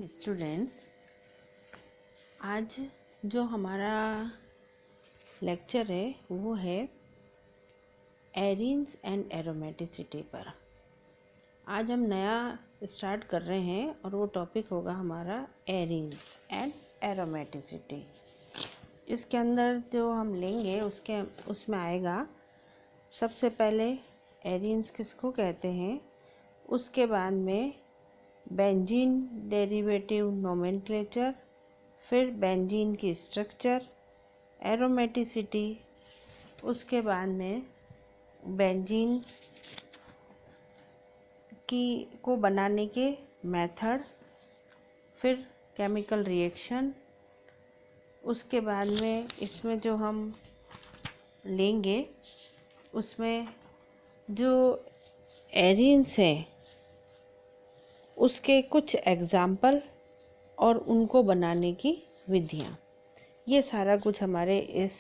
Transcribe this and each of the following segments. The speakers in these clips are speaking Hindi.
स्टूडेंट्स, आज जो हमारा लेक्चर है वो है एरीन्स एंड एरोमेटिसिटी पर। आज हम नया स्टार्ट कर रहे हैं और वो टॉपिक होगा हमारा एरीन्स एंड एरोमेटिसिटी। इसके अंदर जो हम लेंगे उसमें आएगा सबसे पहले एरीन्स किसको कहते हैं, उसके बाद में बेंजीन डेरिवेटिव नोमेनक्लेचर, फिर बेंजीन की स्ट्रक्चर, एरोमेटिसिटी, उसके बाद में बेंजीन को बनाने के मेथड, फिर केमिकल रिएक्शन। उसके बाद में इसमें जो हम लेंगे उसमें जो एरीन्स हैं उसके कुछ एग्ज़ाम्पल और उनको बनाने की विधियाँ, ये सारा कुछ हमारे इस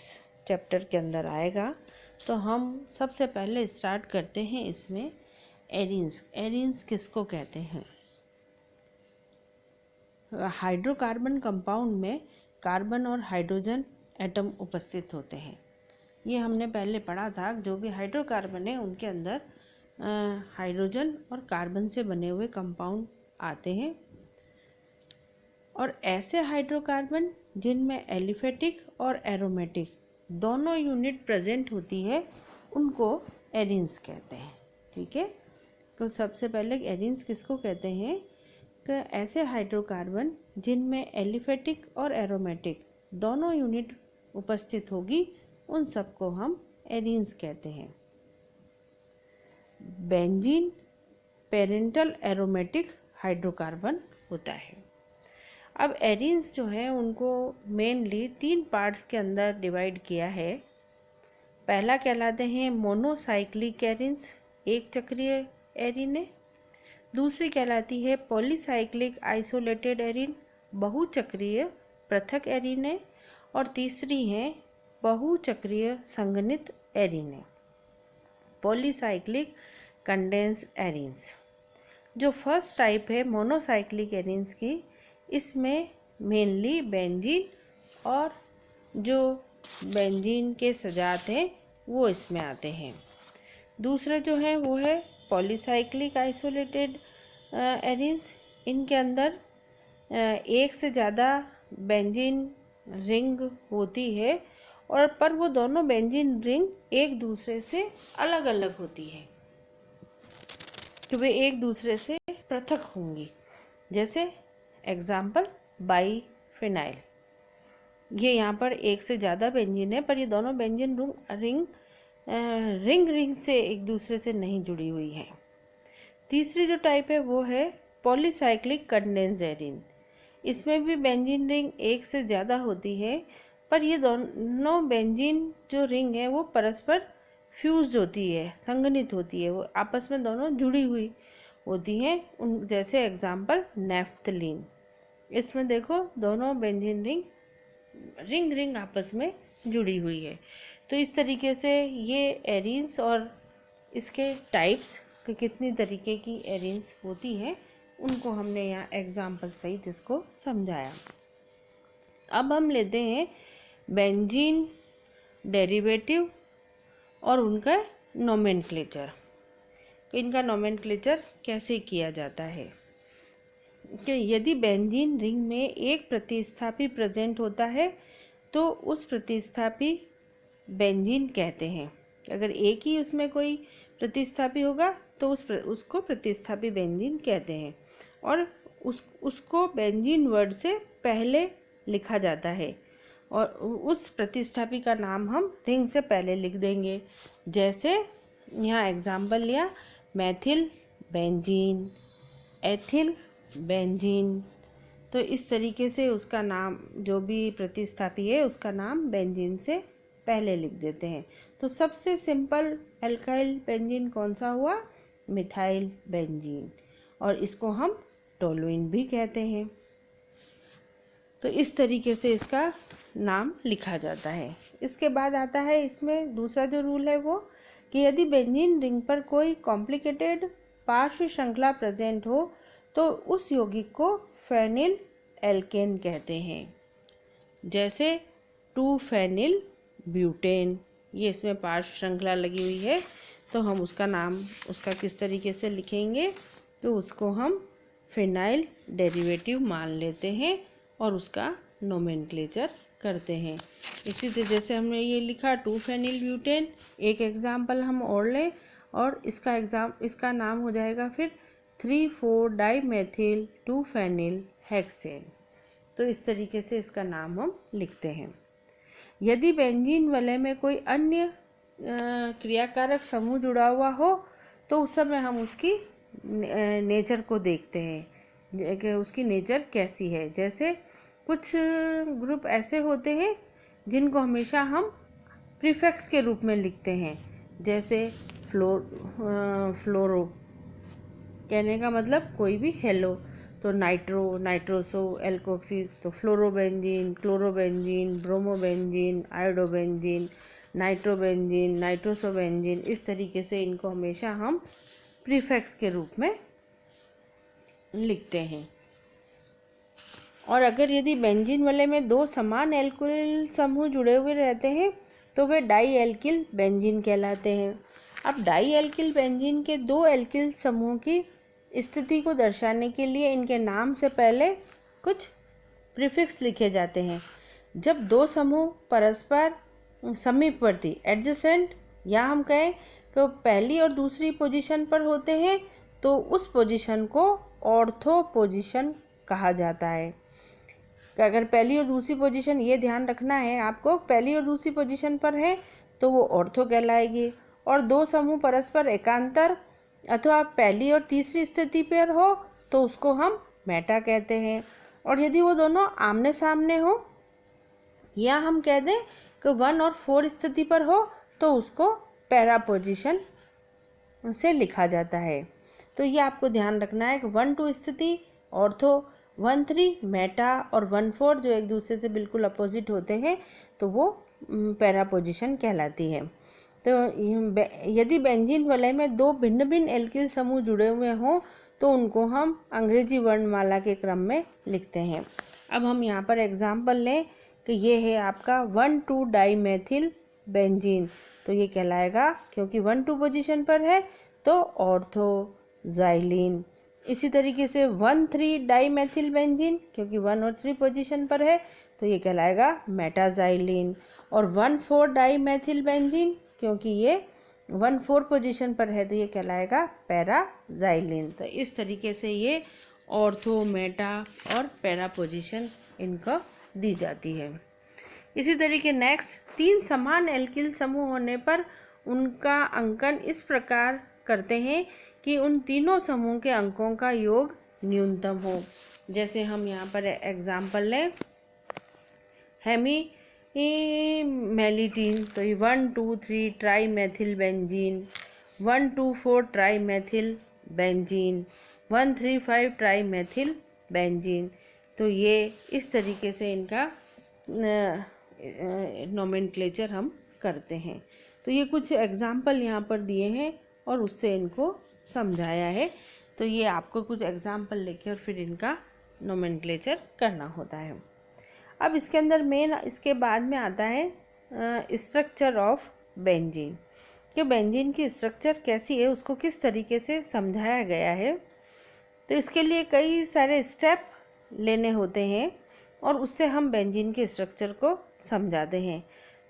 चैप्टर के अंदर आएगा। तो हम सबसे पहले स्टार्ट करते हैं इसमें एरीन्स किसको कहते हैं। हाइड्रोकार्बन कंपाउंड में कार्बन और हाइड्रोजन एटम उपस्थित होते हैं। ये हमने पहले पढ़ा था, जो भी हाइड्रोकार्बन है उनके अंदर हाइड्रोजन और कार्बन से बने हुए कंपाउंड आते हैं। और ऐसे हाइड्रोकार्बन जिनमें एलिफेटिक और एरोमेटिक दोनों यूनिट प्रेजेंट होती है उनको एरीन्स कहते हैं। ठीक है, तो सबसे पहले एरीन्स किसको कहते हैं कि ऐसे हाइड्रोकार्बन जिनमें एलिफेटिक और एरोमेटिक दोनों यूनिट उपस्थित होगी उन सबको हम एरीन्स कहते हैं। बेंजीन पेरेंटल एरोमेटिक हाइड्रोकार्बन होता है। अब एरीन्स जो है उनको मेनली 3 पार्ट्स के अंदर डिवाइड किया है। पहला कहलाते हैं मोनोसाइक्लिक एरीन्स, एक चक्रीय एरीन है। दूसरी कहलाती है पॉलीसाइक्लिक आइसोलेटेड एरीन, बहुचक्रीय पृथक एरीन है। और तीसरी है बहुचक्रीय संघनित एरीन है, पॉलीसाइक्लिक कंडेंस्ड एरीन्स। जो फर्स्ट टाइप है मोनोसाइक्लिक एरीन्स की, इसमें मेनली बेंजीन और जो बेंजीन के सजात हैं वो इसमें आते हैं। दूसरा जो है वो है पॉलीसाइक्लिक आइसोलेटेड एरीन्स। इनके अंदर एक से ज़्यादा बेंजीन रिंग होती है और पर वो दोनों बेंजीन रिंग एक दूसरे से अलग अलग होती है, कि वे एक दूसरे से पृथक होंगी। जैसे एग्जाम्पल बाईफिनाइल, ये यहाँ पर एक से ज़्यादा बेंजीन है पर ये दोनों बेंजीन रिंग से एक दूसरे से नहीं जुड़ी हुई है। तीसरी जो टाइप है वो है पॉलीसाइक्लिक कंडेंस्ड एरीन। इसमें भी बेंजीन रिंग एक से ज़्यादा होती है पर ये दोनों बेंजीन जो रिंग है वो परस्पर फ्यूज्ड होती है, संघनित होती है, वो आपस में दोनों जुड़ी हुई होती हैं। उन जैसे एग्जाम्पल नेफ्थलीन, इसमें देखो दोनों बेंजीन रिंग आपस में जुड़ी हुई है। तो इस तरीके से ये एरीन्स और इसके टाइप्स कि कितनी तरीके की एरीन्स होती हैं उनको हमने यहाँ एग्जाम्पल सहित इसको समझाया। अब हम लेते हैं बेंजीन डेरिवेटिव और उनका नोमेनक्लेचर। इनका नोमेनक्लेचर कैसे किया जाता है कि यदि बेंजीन रिंग में एक प्रतिस्थापी प्रेजेंट होता है तो उस प्रतिस्थापी बेंजीन कहते हैं। अगर एक ही उसमें कोई प्रतिस्थापी होगा तो उसको प्रतिस्थापी बेंजीन कहते हैं और उसको बेंजीन वर्ड से पहले लिखा जाता है और उस प्रतिस्थापी का नाम हम रिंग से पहले लिख देंगे। जैसे यहाँ एग्जाम्पल लिया मैथिल बेंजीन, एथिल बेंजीन। तो इस तरीके से उसका नाम, जो भी प्रतिस्थापी है उसका नाम बेंजीन से पहले लिख देते हैं। तो सबसे सिंपल एल्काइल बेंजीन कौन सा हुआ? मिथाइल बेंजीन, और इसको हम टोलुइन भी कहते हैं। तो इस तरीके से इसका नाम लिखा जाता है। इसके बाद आता है इसमें दूसरा जो रूल है वो कि यदि बेंजीन रिंग पर कोई कॉम्प्लिकेटेड पार्श्व श्रृंखला प्रेजेंट हो तो उस यौगिक को फेनिल एल्केन कहते हैं। जैसे 2-फेनिल ब्यूटेन, ये इसमें पार्श्व श्रृंखला लगी हुई है, तो हम उसका नाम उसका किस तरीके से लिखेंगे, तो उसको हम फिनाइल डेरिवेटिव मान लेते हैं और उसका नोमेनक्लेचर करते हैं। इसी तरह से हमने ये लिखा 2-फेनिल ब्यूटेन। एक एग्जाम्पल हम और लें और इसका नाम हो जाएगा फिर 3,4-डाइमेथिल 2-फेनिल हेक्सेन। तो इस तरीके से इसका नाम हम लिखते हैं। यदि बेंजीन वलय में कोई अन्य क्रियाकारक समूह जुड़ा हुआ हो तो उस समय हम उसकी नेचर को देखते हैं कि उसकी नेचर कैसी है। जैसे कुछ ग्रुप ऐसे होते हैं जिनको हमेशा हम प्रीफिक्स के रूप में लिखते हैं, जैसे फ्लोरो, कहने का मतलब कोई भी हेलो, तो नाइट्रो, नाइट्रोसो, एल्कोक्सी, तो fluorobenzene, chlorobenzene, bromobenzene, iodobenzene, nitrobenzene, nitrosobenzene, इस तरीके से इनको हमेशा हम प्रीफिक्स के रूप में लिखते हैं। और अगर यदि बेंजीन वलय में 2 समान एल्किल समूह जुड़े हुए रहते हैं तो वे डाई एल्किल बेंजीन कहलाते हैं। अब डाई एल्किल बेंजीन के 2 एल्किल समूह की स्थिति को दर्शाने के लिए इनके नाम से पहले कुछ प्रीफिक्स लिखे जाते हैं। जब 2 समूह परस्पर समीपवर्ती एडजेसेंट, या हम कहें कि पहली और दूसरी पोजीशन पर होते हैं तो उस पोजीशन को ऑर्थो पोजीशन कहा जाता है। अगर पहली और दूसरी पोजीशन, ये ध्यान रखना है आपको, पहली और दूसरी पोजीशन पर है तो वो ऑर्थो कहलाएगी। और 2 समूह परस्पर एकांतर अथवा पहली और तीसरी स्थिति पर हो तो उसको हम मेटा कहते हैं। और यदि वो दोनों आमने सामने हो, या हम कह दें कि 1 और 4 स्थिति पर हो तो उसको पैरा पोजीशन से लिखा जाता है। तो ये आपको ध्यान रखना है कि 1-2 स्थिति ऑर्थो, 1-3 मेटा और 1-4 जो एक दूसरे से बिल्कुल अपोजिट होते हैं तो वो पैरा पोजीशन कहलाती है। तो यदि बेंजीन वलय में 2 भिन्न भिन्न एल्किल समूह जुड़े हुए हों तो उनको हम अंग्रेजी वर्णमाला के क्रम में लिखते हैं। अब हम यहाँ पर एग्जाम्पल लें कि ये है आपका 1,2-डाइमेथिल बेंजीन, तो ये कहलाएगा, क्योंकि 1-2 पोजीशन पर है तो ऑर्थोजाइलिन। इसी तरीके से 1,3-डाइमेथिल बेंजीन, क्योंकि 1 और 3 पोजीशन पर है तो ये कहलाएगा मेटाजाइलिन। और 1,4-डाइमेथिल बेंजीन, क्योंकि ये 1-4 पोजीशन पर है तो ये कहलाएगा पैराजाइलिन। तो इस तरीके से ये ऑर्थो, मेटा और पैरा पोजीशन इनको दी जाती है। इसी तरीके नेक्स्ट 3 समान एल्किल समूह होने पर उनका अंकन इस प्रकार करते हैं कि उन तीनों समूह के अंकों का योग न्यूनतम हो। जैसे हम यहाँ पर एग्जाम्पल लें, हेमीमेलिटीन, तो ये 1,2,3 ट्राईमेथिल बेंजीन, 1,2,4 ट्राईमेथिल बेंजीन, 1,3,5 ट्राईमेथिल बेंजीन। तो ये इस तरीके से इनका नोमेनक्लेचर हम करते हैं। तो ये कुछ एग्जाम्पल यहाँ पर दिए हैं और उससे इनको समझाया है। तो ये आपको कुछ एग्जाम्पल लेके और फिर इनका नोमेनक्लेचर करना होता है। अब इसके अंदर मेन इसके बाद में आता है स्ट्रक्चर ऑफ बेंजीन, कि बेंजीन की स्ट्रक्चर कैसी है, उसको किस तरीके से समझाया गया है। तो इसके लिए कई सारे स्टेप लेने होते हैं और उससे हम बेंजीन के स्ट्रक्चर को समझाते हैं।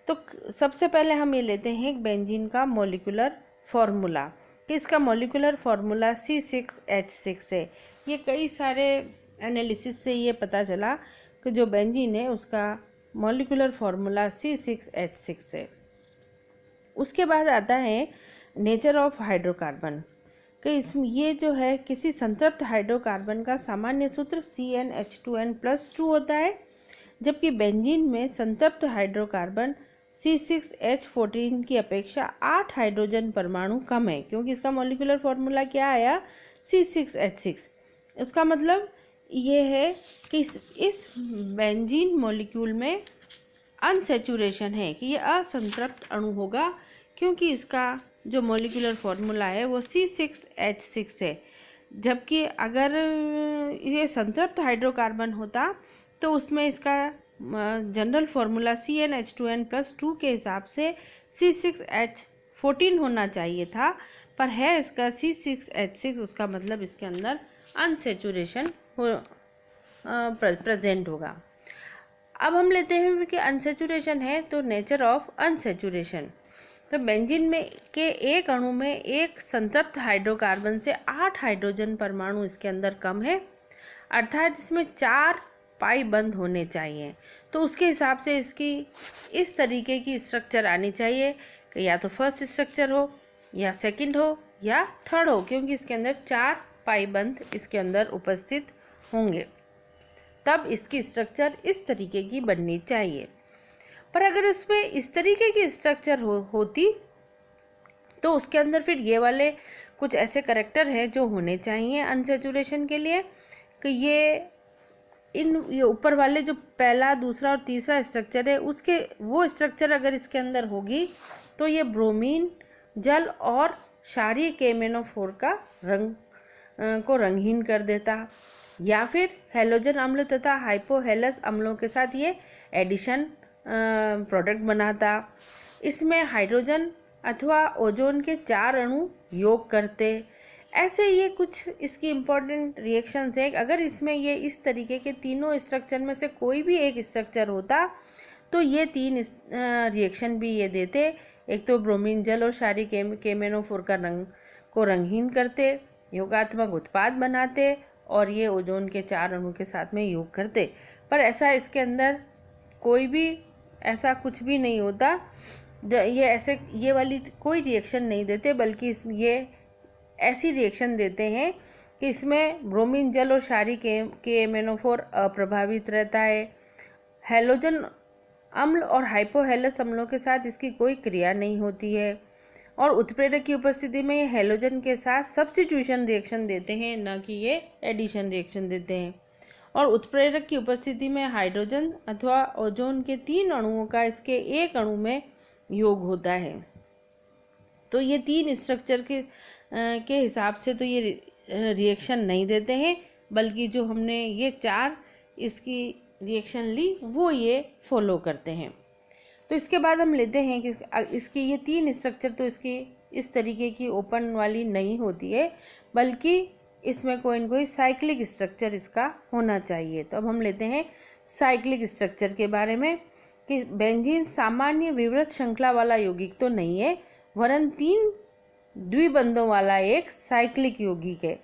तो सबसे पहले हम ये लेते हैं बेंजीन का मॉलिक्यूलर फार्मूला, कि इसका मॉलिक्यूलर फार्मूला C6H6 है। ये कई सारे एनालिसिस से ये पता चला कि जो बेंजीन है उसका मॉलिक्यूलर फार्मूला C6H6 है। उसके बाद आता है नेचर ऑफ हाइड्रोकार्बन, कि इसमें ये जो है किसी संतृप्त हाइड्रोकार्बन का सामान्य सूत्र CnH2n+2 होता है, जबकि बेंजीन में संतृप्त हाइड्रोकार्बन C6H14 की अपेक्षा 8 हाइड्रोजन परमाणु कम है, क्योंकि इसका मॉलिक्यूलर फार्मूला क्या आया, C6H6। इसका मतलब ये है कि इस बेंजीन मॉलिक्यूल में अनसैचुरेशन है, कि ये असंतृप्त अणु होगा, क्योंकि इसका जो मॉलिक्यूलर फार्मूला है वो C6H6 है। जबकि अगर ये संतृप्त हाइड्रोकार्बन होता तो उसमें इसका जनरल फार्मूला CnH2n+2 के हिसाब से C6H14 होना चाहिए था, पर है इसका C6H6। उसका मतलब इसके अंदर अनसेचुरेशन प्रेजेंट होगा। अब हम लेते हैं कि अनसेचुरेशन है तो नेचर ऑफ अनसेचुरेशन। तो बेंजीन में के एक अणु में एक संतृप्त हाइड्रोकार्बन से 8 हाइड्रोजन परमाणु इसके अंदर कम है, अर्थात इसमें 4 पाई बंद होने चाहिए। तो उसके हिसाब से इसकी इस तरीके की स्ट्रक्चर आनी चाहिए कि या तो फर्स्ट स्ट्रक्चर हो या सेकंड हो या थर्ड हो, क्योंकि इसके अंदर 4 पाई बंद इसके अंदर उपस्थित होंगे, तब इसकी स्ट्रक्चर इस तरीके की बननी चाहिए। पर अगर इसमें इस तरीके की स्ट्रक्चर होती तो उसके अंदर फिर ये वाले कुछ ऐसे करैक्टर हैं जो होने चाहिए अनसेचुरेशन के लिए, कि ये ऊपर वाले जो पहला, दूसरा और तीसरा स्ट्रक्चर है उसके वो स्ट्रक्चर अगर इसके अंदर होगी तो ये ब्रोमीन जल और क्षारीय KMnO4 का रंग को रंगहीन कर देता, या फिर हैलोजन अम्ल तथा हाइपोहेलस अम्लों के साथ ये एडिशन प्रोडक्ट बनाता। इसमें हाइड्रोजन अथवा ओजोन के 4 अणु योग करते। ऐसे ये कुछ इसकी इम्पोर्टेंट रिएक्शंस हैं। अगर इसमें ये इस तरीके के तीनों स्ट्रक्चर में से कोई भी एक स्ट्रक्चर होता तो ये 3 रिएक्शन भी ये देते। एक तो ब्रोमीन जल और क्षारीय KMnO4 का रंग को रंगहीन करते, योगात्मक उत्पाद बनाते और ये ओजोन के 4 अणु के साथ में योग करते। पर ऐसा इसके अंदर कोई भी ऐसा कुछ भी नहीं होता, ये वाली कोई रिएक्शन नहीं देते, बल्कि ये ऐसी रिएक्शन देते हैं कि इसमें ब्रोमीन जल और क्षारीय KMnO4 अप्रभावित रहता है। हैलोजन अम्ल और हाइपोहेलस अम्लों के साथ इसकी कोई क्रिया नहीं होती है, और उत्प्रेरक की उपस्थिति में ये हैलोजन के साथ सब्स्टिट्यूशन रिएक्शन देते हैं, न कि ये एडिशन रिएक्शन देते हैं। और उत्प्रेरक की उपस्थिति में हाइड्रोजन अथवा ओजोन के 3 अणुओं का इसके एक अणु में योग होता है। तो ये 3 स्ट्रक्चर के हिसाब से तो ये रिएक्शन नहीं देते हैं, बल्कि जो हमने ये 4 इसकी रिएक्शन ली वो ये फॉलो करते हैं। तो इसके बाद हम लेते हैं कि इसकी ये 3 स्ट्रक्चर तो इसकी इस तरीके की ओपन वाली नहीं होती है, बल्कि इसमें कोई न कोई साइक्लिक स्ट्रक्चर इसका होना चाहिए। तो अब हम लेते हैं साइक्लिक स्ट्रक्चर के बारे में कि बेंजीन सामान्य विवृत श्रृंखला वाला यौगिक तो नहीं है, वरन 3 द्विबंधों वाला एक साइक्लिक यौगिक है।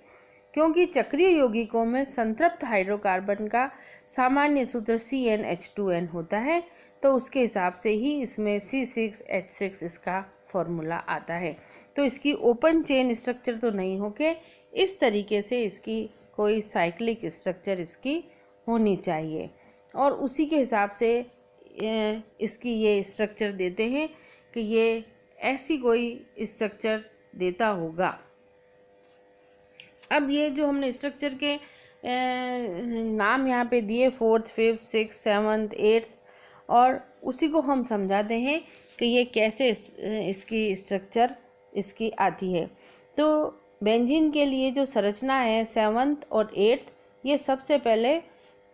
क्योंकि चक्रीय यौगिकों में संतृप्त हाइड्रोकार्बन का सामान्य सूत्र CnH2n होता है, तो उसके हिसाब से ही इसमें C6H6 इसका फॉर्मूला आता है। तो इसकी ओपन चेन स्ट्रक्चर तो नहीं होके इस तरीके से इसकी कोई साइक्लिक स्ट्रक्चर इसकी होनी चाहिए, और उसी के हिसाब से इसकी ये स्ट्रक्चर देते हैं कि ये ऐसी कोई स्ट्रक्चर देता होगा। अब ये जो हमने स्ट्रक्चर के नाम यहाँ पे दिए 4th, 5th, 6th, 7th, 8th, और उसी को हम समझाते हैं कि ये कैसे इसकी स्ट्रक्चर इसकी आती है। तो बेंजीन के लिए जो संरचना है 7th और 8th, ये सबसे पहले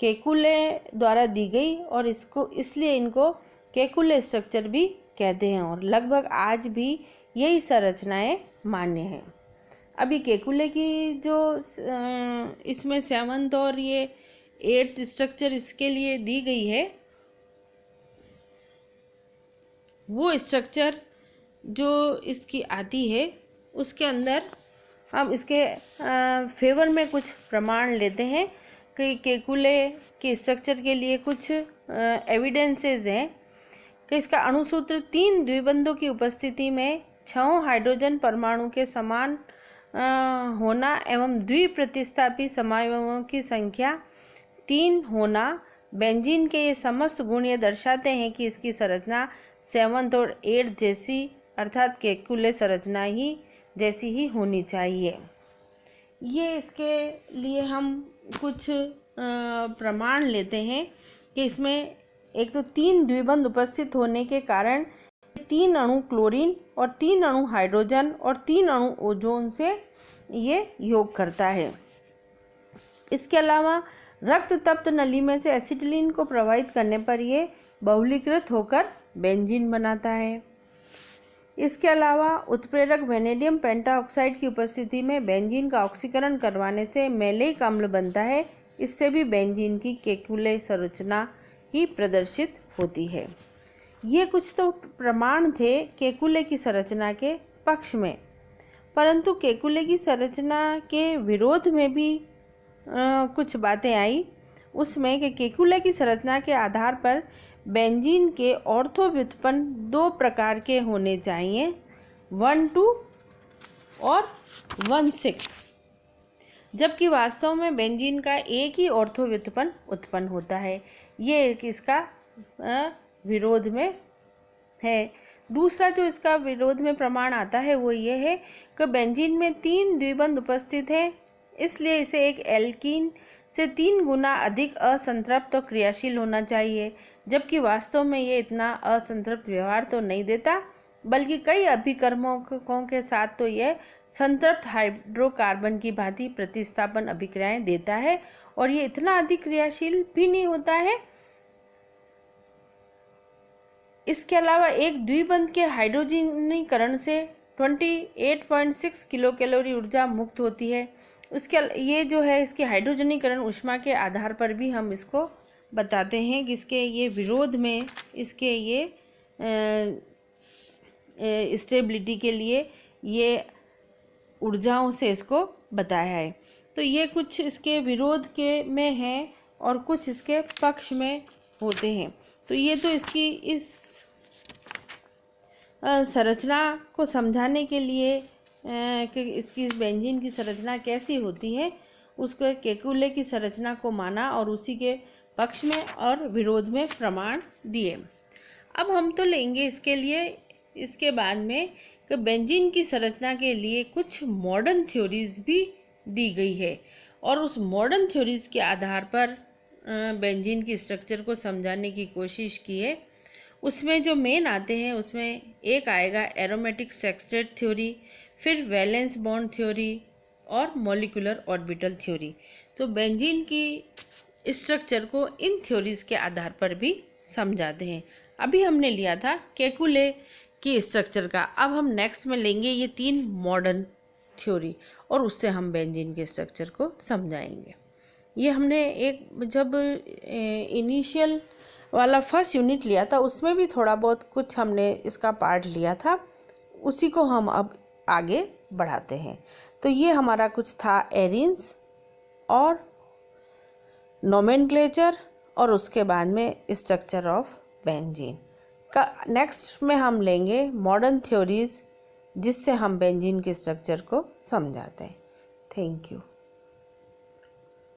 केकुले द्वारा दी गई, और इसलिए इनको केकुले स्ट्रक्चर भी कहते हैं, और लगभग आज भी यही संरचनाएं मान्य हैं। अभी केकुले की जो इसमें 7th और ये 8th स्ट्रक्चर इसके लिए दी गई है, वो स्ट्रक्चर जो इसकी आती है उसके अंदर हम इसके फेवर में कुछ प्रमाण लेते हैं कि केकुले के स्ट्रक्चर के लिए कुछ एविडेंसेस हैं कि इसका अणुसूत्र 3 द्विबंधों की उपस्थिति में 6 हाइड्रोजन परमाणु के समान होना एवं द्विप्रतिस्थापी समावयवों की संख्या 3 होना। बेंजीन के ये समस्त गुण ये दर्शाते हैं कि इसकी संरचना 7th और 8th जैसी अर्थात केकुले संरचना ही जैसी ही होनी चाहिए। ये इसके लिए हम कुछ प्रमाण लेते हैं कि इसमें एक तो 3 द्विबंध उपस्थित होने के कारण 3 अणु क्लोरीन और 3 अणु हाइड्रोजन और 3 अणु ओजोन से ये योग करता है। इसके अलावा रक्त तप्त नली में से एसिटिलीन को प्रवाहित करने पर ये बहुलीकृत होकर बेंजीन बनाता है। इसके अलावा उत्प्रेरक वेनेडियम पेंटाऑक्साइड की उपस्थिति में बेंजीन का ऑक्सीकरण करवाने से मैलेइक अम्ल बनता है। इससे भी बेंजीन की केकुले संरचना ही प्रदर्शित होती है। ये कुछ तो प्रमाण थे केकुले की संरचना के पक्ष में, परंतु केकुले की संरचना के विरोध में भी कुछ बातें आई उसमें कि केकुले की संरचना के आधार पर बेंजीन के ऑर्थो व्युत्पन्न 2 प्रकार के होने चाहिए, 1,2 और 1,6, जबकि वास्तव में बेंजीन का एक ही ऑर्थो व्युत्पन्न उत्पन्न होता है। ये एक इसका विरोध में है। दूसरा जो इसका विरोध में प्रमाण आता है वो ये है कि बेंजीन में 3 द्विबंध उपस्थित है, इसलिए इसे एक एल्कीन से 3 गुना अधिक असंतृप्त और क्रियाशील होना चाहिए, जबकि वास्तव में ये इतना असंतृप्त व्यवहार तो नहीं देता, बल्कि कई अभिकर्मकों के साथ तो यह संतृप्त हाइड्रोकार्बन की भांति प्रतिस्थापन अभिक्रियाएं देता है और ये इतना अधिक क्रियाशील भी नहीं होता है। इसके अलावा एक द्विबंध के हाइड्रोजनीकरण से 28.6 किलो कैलोरी ऊर्जा मुक्त होती है। उसके ये जो है इसके हाइड्रोजनीकरण ऊष्मा के आधार पर भी हम इसको बताते हैं कि इसके ये विरोध में इसके ये स्टेबिलिटी के लिए ये ऊर्जाओं से इसको बताया है। तो ये कुछ इसके विरोध के में है और कुछ इसके पक्ष में होते हैं। तो ये तो इसकी इस संरचना को समझाने के लिए कि इसकी इस बेंजीन की संरचना कैसी होती है, उसको केकुले की संरचना को माना और उसी के पक्ष में और विरोध में प्रमाण दिए। अब हम तो लेंगे इसके लिए इसके बाद में कि बेंजीन की संरचना के लिए कुछ मॉडर्न थ्योरीज भी दी गई है और उस मॉडर्न थ्योरीज के आधार पर बेंजीन की स्ट्रक्चर को समझाने की कोशिश की है। उसमें जो मेन आते हैं उसमें एक आएगा एरोमेटिक सेक्सटेट थ्योरी, फिर वैलेंस बॉन्ड थ्योरी और मॉलिक्यूलर ऑर्बिटल थ्योरी। तो बेंजीन की स्ट्रक्चर को इन थ्योरीज के आधार पर भी समझाते हैं। अभी हमने लिया था केकुले की स्ट्रक्चर का, अब हम नेक्स्ट में लेंगे ये 3 मॉडर्न थ्योरी और उससे हम बेंजीन के स्ट्रक्चर को समझाएंगे। ये हमने एक जब इनिशियल वाला फर्स्ट यूनिट लिया था उसमें भी थोड़ा बहुत कुछ हमने इसका पार्ट लिया था, उसी को हम अब आगे बढ़ाते हैं। तो ये हमारा कुछ था एरिन्स और नोमेनक्लेचर और उसके बाद में स्ट्रक्चर ऑफ बेंजीन का। नेक्स्ट में हम लेंगे मॉडर्न थ्योरीज जिससे हम बेंजीन के स्ट्रक्चर को समझाते हैं। Thank you.